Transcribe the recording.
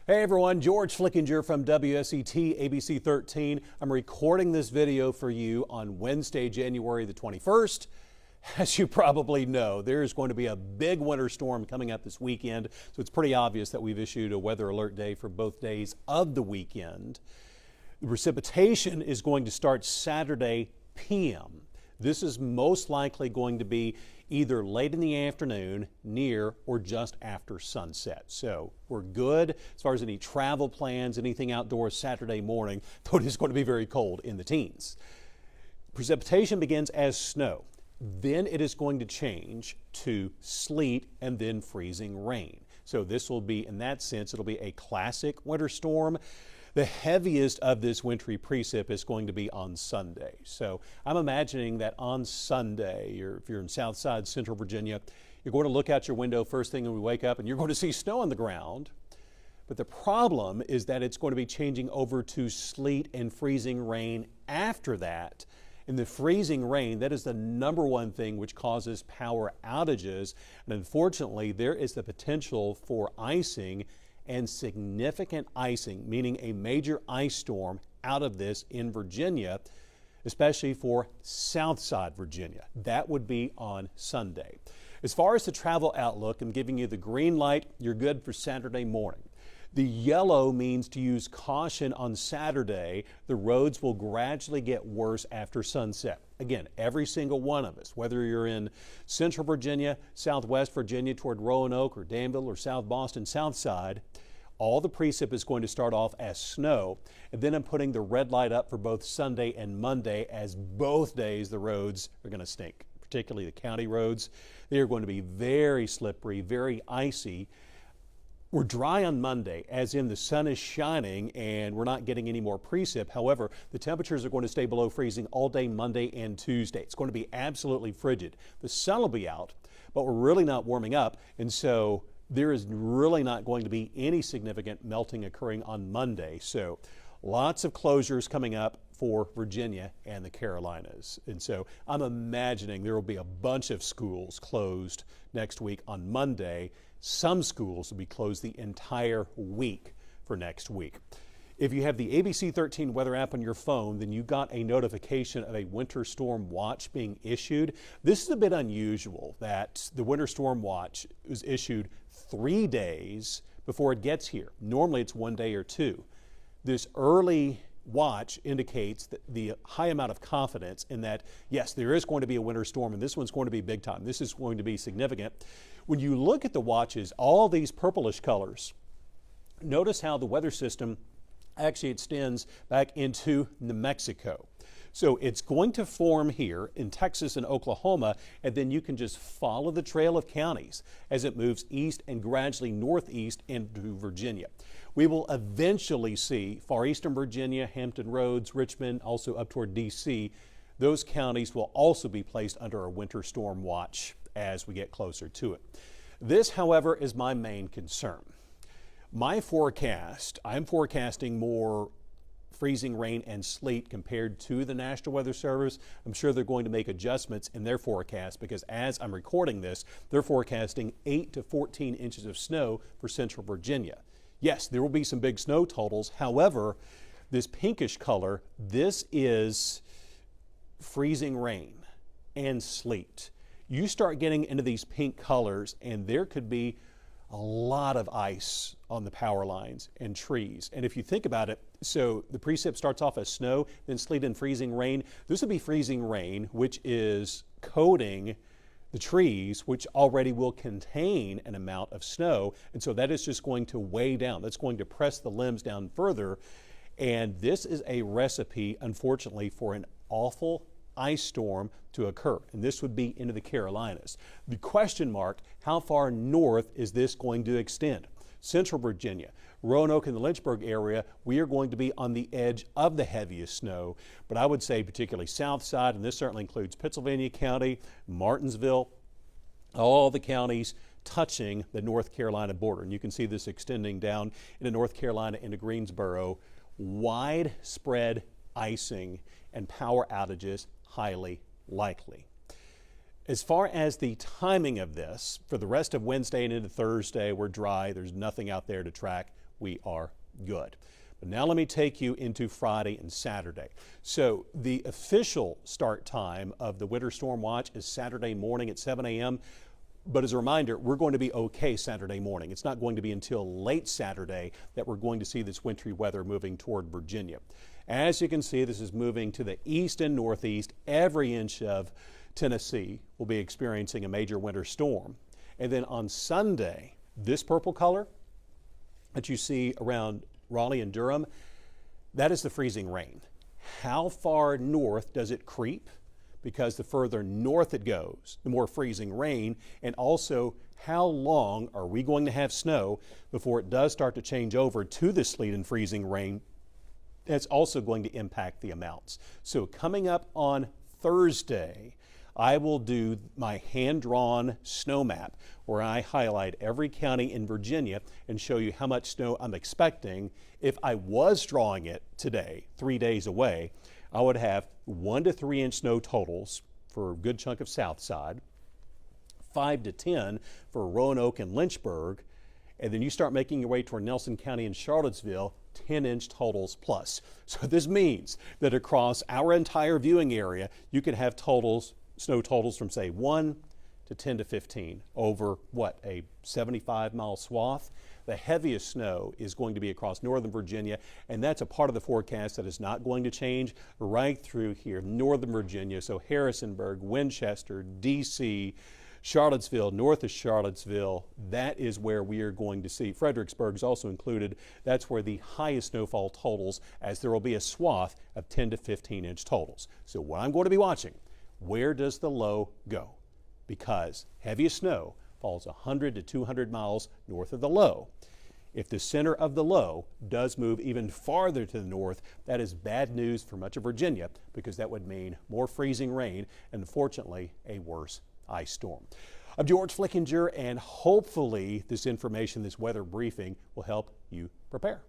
Hey everyone, George Flickinger from WSET ABC 13. I'm recording this video for you on Wednesday, January the 21st. As you probably know, there's going to be a big winter storm coming up this weekend, so it's pretty obvious that we've issued a weather alert day for both days of the weekend. The precipitation is going to start Saturday p.m. This is most likely going to be either late in the afternoon, near or just after sunset. So we're good as far as any travel plans, anything outdoors Saturday morning, though it is going to be very cold in the teens. Precipitation begins as snow. Then it is going to change to sleet and then freezing rain. So this will be, in that sense, it'll be a classic winter storm. The heaviest of this wintry precip is going to be on Sunday. So I'm imagining that on Sunday, or if you're in Southside Central Virginia, you're going to look out your window first thing when we wake up and you're going to see snow on the ground. But the problem is that it's going to be changing over to sleet and freezing rain after that. And the freezing rain, that is the number one thing which causes power outages. And unfortunately, there is the potential for icing and significant icing, meaning a major ice storm out of this in Virginia, especially for Southside Virginia. That would be on Sunday. As far as the travel outlook, I'm giving you the green light. You're good for Saturday morning. The yellow means to use caution on Saturday. The roads will gradually get worse after sunset. Again, every single one of us, whether you're in Central Virginia, Southwest Virginia toward Roanoke or Danville or South Boston, Southside, all the precip is going to start off as snow. And then I'm putting the red light up for both Sunday and Monday, as both days the roads are going to stink, particularly the county roads. They are going to be very slippery, very icy. We're dry on Monday, as in the sun is shining and we're not getting any more precip. However, the temperatures are going to stay below freezing all day Monday and Tuesday. It's going to be absolutely frigid. The sun will be out, but we're really not warming up, and so there is really not going to be any significant melting occurring on Monday. So lots of closures coming up for Virginia and the Carolinas. And so I'm imagining there will be a bunch of schools closed next week on Monday. Some schools will be closed the entire week for next week. If you have the ABC 13 weather app on your phone, then you got a notification of a winter storm watch being issued. This is a bit unusual that the winter storm watch is issued 3 days before it gets here. Normally it's 1 day or two. This early watch indicates that the high amount of confidence in that, yes, there is going to be a winter storm, and this one's going to be big time. This is going to be significant. When you look at the watches, all these purplish colors, notice how the weather system actually extends back into New Mexico. So it's going to form here in Texas and Oklahoma, and then you can just follow the trail of counties as it moves east and gradually northeast into Virginia. We will eventually see far eastern Virginia, Hampton Roads, Richmond, also up toward D.C. Those counties will also be placed under a winter storm watch as we get closer to it. This, however, is my main concern. My forecast, I'm forecasting more freezing rain and sleet compared to the National Weather Service. I'm sure they're going to make adjustments in their forecast because as I'm recording this, they're forecasting 8 to 14 inches of snow for Central Virginia. Yes, there will be some big snow totals. However, this pinkish color, this is freezing rain and sleet. You start getting into these pink colors and there could be a lot of ice on the power lines and trees. And if you think about it, so the precip starts off as snow, then sleet and freezing rain. This would be freezing rain, which is coating the trees, which already will contain an amount of snow. And so that is just going to weigh down. That's going to press the limbs down further. And this is a recipe, unfortunately, for an awful ice storm to occur, and this would be into the Carolinas. The question mark, how far north is this going to extend? Central Virginia, Roanoke and the Lynchburg area, we are going to be on the edge of the heaviest snow, but I would say particularly south side, and this certainly includes Pittsylvania County, Martinsville, all the counties touching the North Carolina border. And you can see this extending down into North Carolina into Greensboro. Widespread icing and power outages highly likely. As far as the timing of this, for the rest of Wednesday and into Thursday, we're dry. There's nothing out there to track. we are good. But now let me take you into Friday and Saturday. So the official start time of the winter storm watch is Saturday morning at 7 a.m. But as a reminder, we're going to be okay Saturday morning. It's not going to be until late Saturday that we're going to see this wintry weather moving toward Virginia. As you can see, this is moving to the east and northeast. Every inch of Tennessee will be experiencing a major winter storm. And then on Sunday, this purple color that you see around Raleigh and Durham, that is the freezing rain. How far north does it creep? Because the further north it goes, the more freezing rain, and also how long are we going to have snow before it does start to change over to the sleet and freezing rain? That's also going to impact the amounts. So coming up on Thursday, I will do my hand-drawn snow map where I highlight every county in Virginia and show you how much snow I'm expecting. If I was drawing it today, 3 days away, I would have 1 to 3 inch snow totals for a good chunk of South Side, 5 to 10 for Roanoke and Lynchburg, and then you start making your way toward Nelson County and Charlottesville, 10-inch totals plus. So this means that across our entire viewing area, you could have totals, snow totals from say 1 to 10 to 15 over what, a 75-mile swath? The heaviest snow is going to be across northern Virginia, and that's a part of the forecast that is not going to change right through here, northern Virginia, so Harrisonburg, Winchester, D.C., Charlottesville, north of Charlottesville, that is where we are going to see. Fredericksburg is also included. That's where the highest snowfall totals, as there will be a swath of 10 to 15 inch totals. So what I'm going to be watching, where does the low go? Because heaviest snow falls 100 to 200 miles north of the low. If the center of the low does move even farther to the north, that is bad news for much of Virginia, because that would mean more freezing rain and, unfortunately, a worse ice storm. I'm George Flickinger, and hopefully this information, this weather briefing, will help you prepare.